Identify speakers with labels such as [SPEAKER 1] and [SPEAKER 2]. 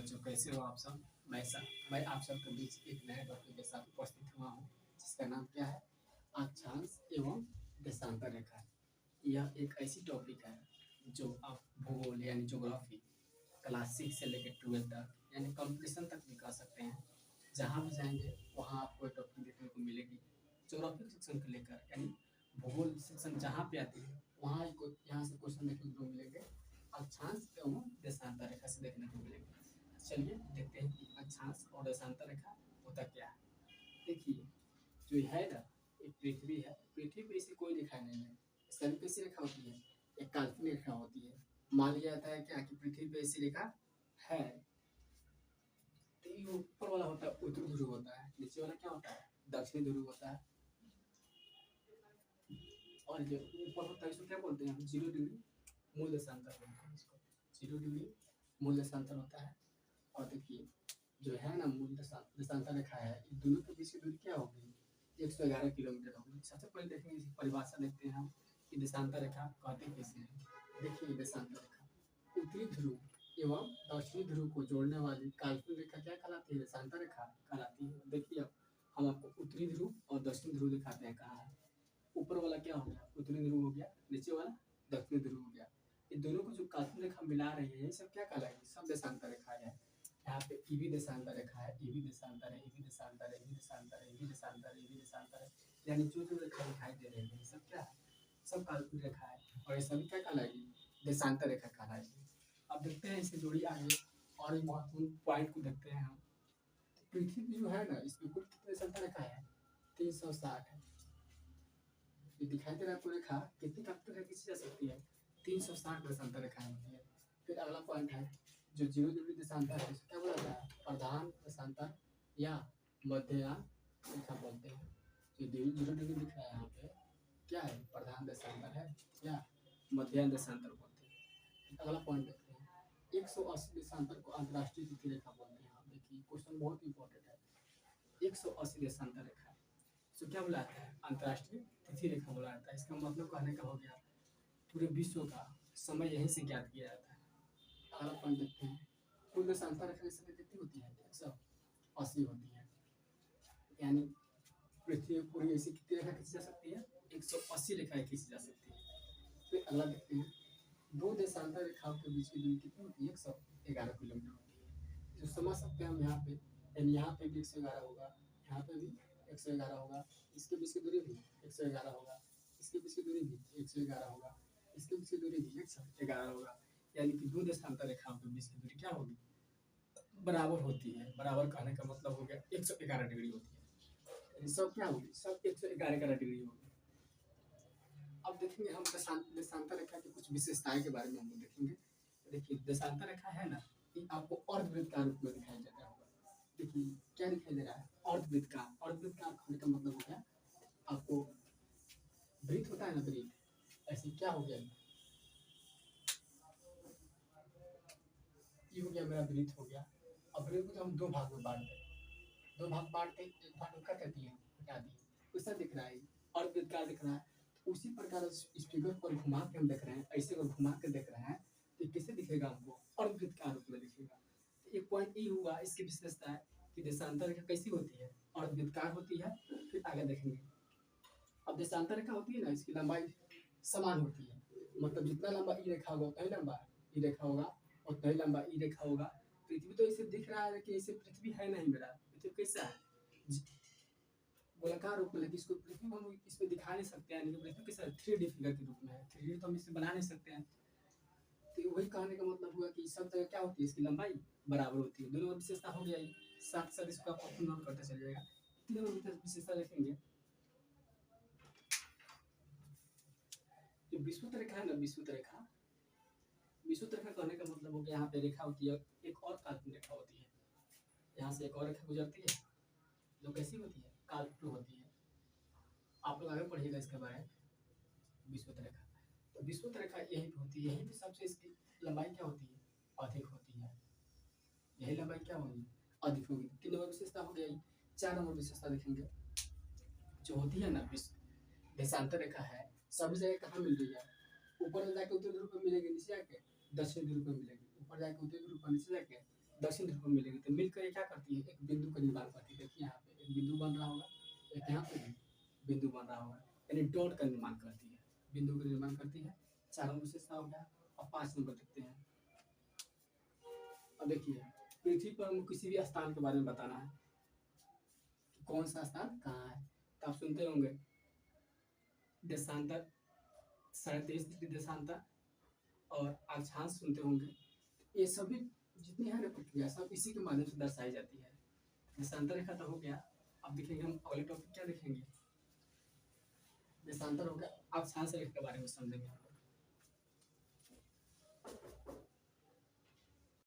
[SPEAKER 1] बच्चों, कैसे हो आप सब? मैं आप सबके बीच एक नए टॉपिक के साथ उपस्थित हुआ हूँ, जिसका नाम क्या है? अक्षांश एवं देशांतर रेखा। यह एक ऐसी टॉपिक है जो आप भूगोल यानी ज्योग्राफी क्लास 6 से लेकर 12 तक यानी कंपटीशन तक भी कर सकते हैं। जहाँ भी जाएंगे वहाँ आपको टॉपिक देखने को मिलेगी। ज्योग्राफी सेक्शन को लेकर यानी भूगोल सेक्शन जहाँ पे आती है वहाँ यहाँ से क्वेश्चन देखने को मिलेंगे। अक्षांश एवं देशांतर रेखा से देखने को मिलेंगे। चलिए देखते हैं कि अक्षांश और देशांतर रेखा होता क्या है। देखिए, जो है ना, एक पृथ्वी है। पृथ्वी पे इसे कोई रेखा नहीं है। इसका भी कैसी रेखा होती है? एक काल्पनिक रेखा होती है। मान लिया जाता है क्या कि पृथ्वी पे ऐसी रेखा है, तो ये ऊपर वाला होता है उत्तरी ध्रुव होता है, नीचे वाला क्या होता है? दक्षिणी ध्रुव होता है। और जो ऊपर होता है इसको क्या बोलते हैं हम? 0 डिग्री मूल देशांतर बोलते हैं इसको। 0 डिग्री मूल देशांतर होता है। और देखिए, जो है ना मूल देशांतर रेखा है, इन दोनों के बीच की दूरी क्या होगी? 111 किलोमीटर होगी। सबसे पहले देखेंगे इसकी परिभाषा देखते हैं हम कि देशांतर रेखा कहते किसे हैं। देखिए, देशांतर रेखा उत्तरी ध्रुव एवं दक्षिणी ध्रुव को जोड़ने वाली काल्पनिक रेखा क्या कहलाती है? देशांतर रेखा कहलाती है। देखिए, अब हम आपको उत्तरी ध्रुव और दक्षिणी ध्रुव दिखाते हैं कहाँ है। ऊपर वाला क्या हो गया? उत्तरी ध्रुव हो गया, नीचे वाला दक्षिणी ध्रुव हो गया। इन दोनों को जो काल्पनिक रेखा मिला रही है, ये सब क्या कहलाएगी? सब देशांतर रेखा है। यहाँ पे ई भी देशांतर रेखा है, ई भी देशांतर है, ई भी देशांतर है, ई भी देशांतर है, ई भी देशांतर है, ई भी देशांतर है। यानी जो जो रेखा दिखाई दे रही है, ये सब क्या है? सब काल्पनिक रेखा है। और ये सभी क्या कहलाएगी? देशांतर रेखा कहलाएगी। अब देखते हैं इससे जुड़ी आगे और एक महत्वपूर्ण पॉइंट को देखते हैं हम। पृथ्वी जो है ना, इसमें कुल कितने देशांतर रेखा है? 360 है। ये दिखाई दे रहा है आपको रेखा कितनी काल्पनिक रेखा खींची जा सकती है? 360 देशांतर रेखाएं होती है। फिर अगला पॉइंट है जो 0 डिग्री देशांतर है, इसको क्या बोला जाता है? प्रधान देशांतर या मध्ययान रेखा बोलते हैं। जो 0 डिग्री दिख रहा है यहाँ पे, क्या है? प्रधान देशांतर है या मध्ययान देशांतर बोलते हैं। अगला पॉइंट देखते हैं, 180 देशांतर को अंतर्राष्ट्रीय तिथि रेखा बोलते हैं। आप देखिए, क्वेश्चन बहुत इंपॉर्टेंट है। 180 देशांतर रेखा, तो क्या बुलाता है? अंतर्राष्ट्रीय तिथि रेखा बुलाता है। इसका मतलब कहने का हो गया पूरे विश्व का समय यहीं से ज्ञात किया जाता है। अगला पॉइंट देखते हैं, कुल देशांतर रेखा की संख्या कितनी होती है? 180 होती है। यानी पृथ्वी पूरी ऐसी कितनी रेखा खींची जा सकती है? 180 रेखाएं खींची जा सकती है। फिर अगला देखते हैं, दो देशांतर रेखाओं के बीच की दूरी कितनी होती है? 111 किलोमीटर होती है। जो समझ सकते हैं हम यहाँ पे, यानी यहाँ पे भी 111 होगा, यहाँ पे भी 111 होगा, इसके बीच की दूरी भी 111 होगा, इसके बीच की दूरी भी 111 होगा, इसके बीच की दूरी भी 111 होगा। यानी कि दो देशांतर रेखाओं के बीच की दूरी क्या होगी? बराबर होती है। बराबर कहने का मतलब हो गया 111 डिग्री होती है। यानी सब क्या होगी? सब 111 डिग्री होगी। अब देखेंगे हम देशांतर रेखा की कुछ विशेषताएं के बारे में हम देखेंगे। देखिए, देशांतर रेखा है ना, ये आपको अर्धवृत्त का रूप में दिखाई देता होगा। देखिए क्या दिखाई दे रहा है? अर्धवृत्त का। अर्धवृत्त का होने का मतलब हो गया आपको, वृत्त होता है ना, वृत्त, ऐसे क्या हो गया? ये हो गया मेरा वृत्त हो गया। अब वृत्त को हम दो भाग में बांट दें, दो भाग बांटते, एक भाग में क्या कहती है? हटा दिए। कैसा दिख रहा है? अर्धवृत्त का दिख रहा है। तो उसी प्रकार इस फिगर को घुमा के हम देख रहे हैं, ऐसे अगर घुमा के देख रहे हैं तो कैसे दिखेगा? हमको अर्धवृत्त का रूप में दिखेगा। तो एक पॉइंट ये हुआ इसकी विशेषता है कि देशांतर रेखा कैसी होती है? अर्धवृत्ताकार होती है। फिर आगे देखेंगे, अब देशांतर रेखा होती है ना, इसकी लंबाई समान होती है। मतलब जितना लंबा ई रेखा होगा उतना ही लंबा ई रेखा होगा, उतना ही लंबा ई रेखा होगा। पृथ्वी तो इसे दिख रहा है कि इसे पृथ्वी है नहीं मेरा। पृथ्वी कैसा है? गोलाकार रूप में, लेकिन इसको पृथ्वी को हम इस पे दिखा नहीं सकते हैं। लेकिन पृथ्वी कैसा है? 3D फिगर के रूप में है। 3D तो हम इसे बना नहीं सकते हैं। तो वही कहने का मतलब हुआ कि सब जगह क्या होती है? इसकी लंबाई बराबर होती है। दोनों विशेषता हो गया। साथ साथ इसको आप अपने नोट करते चल जाएगा। तीनों विशेषता देखेंगे। जो विषुवत रेखा है ना, विषुवत रेखा, विषुवत रेखा कहने का मतलब हो गया यहाँ पे रेखा होती है, एक और काल्पनिक रेखा होती है। यहाँ से एक और रेखा गुजरती है जो कैसी होती है? काल्पनिक होती है। आप लोग आगे पढ़िएगा इसके बारे में। विषुवत रेखा, तो विषुवत रेखा यहीं पे होती है। यहीं पे सबसे इसकी लंबाई क्या होती है? अधिक होती है। यही लंबाई क्या होगी? अधिक होगी। 3 नंबर विशेषता हो गई। 4 नंबर विशेषता देखेंगे, जो होती है ना देशांतर रेखा है, सभी जगह कहाँ मिल रही है? ऊपर जाके उत्तरी ध्रुव पे मिलेगी, नीचे जाके दक्षिण ध्रुव पे मिलेगी। ऊपर जाके उत्तरी ध्रुव पर, नीचे जाके दक्षिण ध्रुव में मिलेगी, तो मिलकर ये क्या करती है, एक बिंदु का निर्माण करती है। देखिए यहाँ पे एक बिंदु बन रहा होगा, एक यहाँ पे भी बिंदु बन रहा होगा, यानी डॉट का निर्माण करती है, बिंदु का निर्माण करती है। 4 विशेषता हो गया। अब 5 नंबर देखते हैं। अब देखिए, पृथ्वी पर किसी भी स्थान के बारे में बताना है, कौन सा स्थान कहाँ है, तो आप सुनते होंगे देशांतर, 23.5 डिग्री देशांतर, और अक्षांश सुनते होंगे। ये सभी जितनी है ना प्रक्रिया, सब इसी के माध्यम से दर्शाई जाती है। देशांतर रेखा तो हो गया। अब देखेंगे हम अगले टॉपिक क्या देखेंगे, देशांतर हो गया, अक्षांश रेखा के बारे में समझेंगे।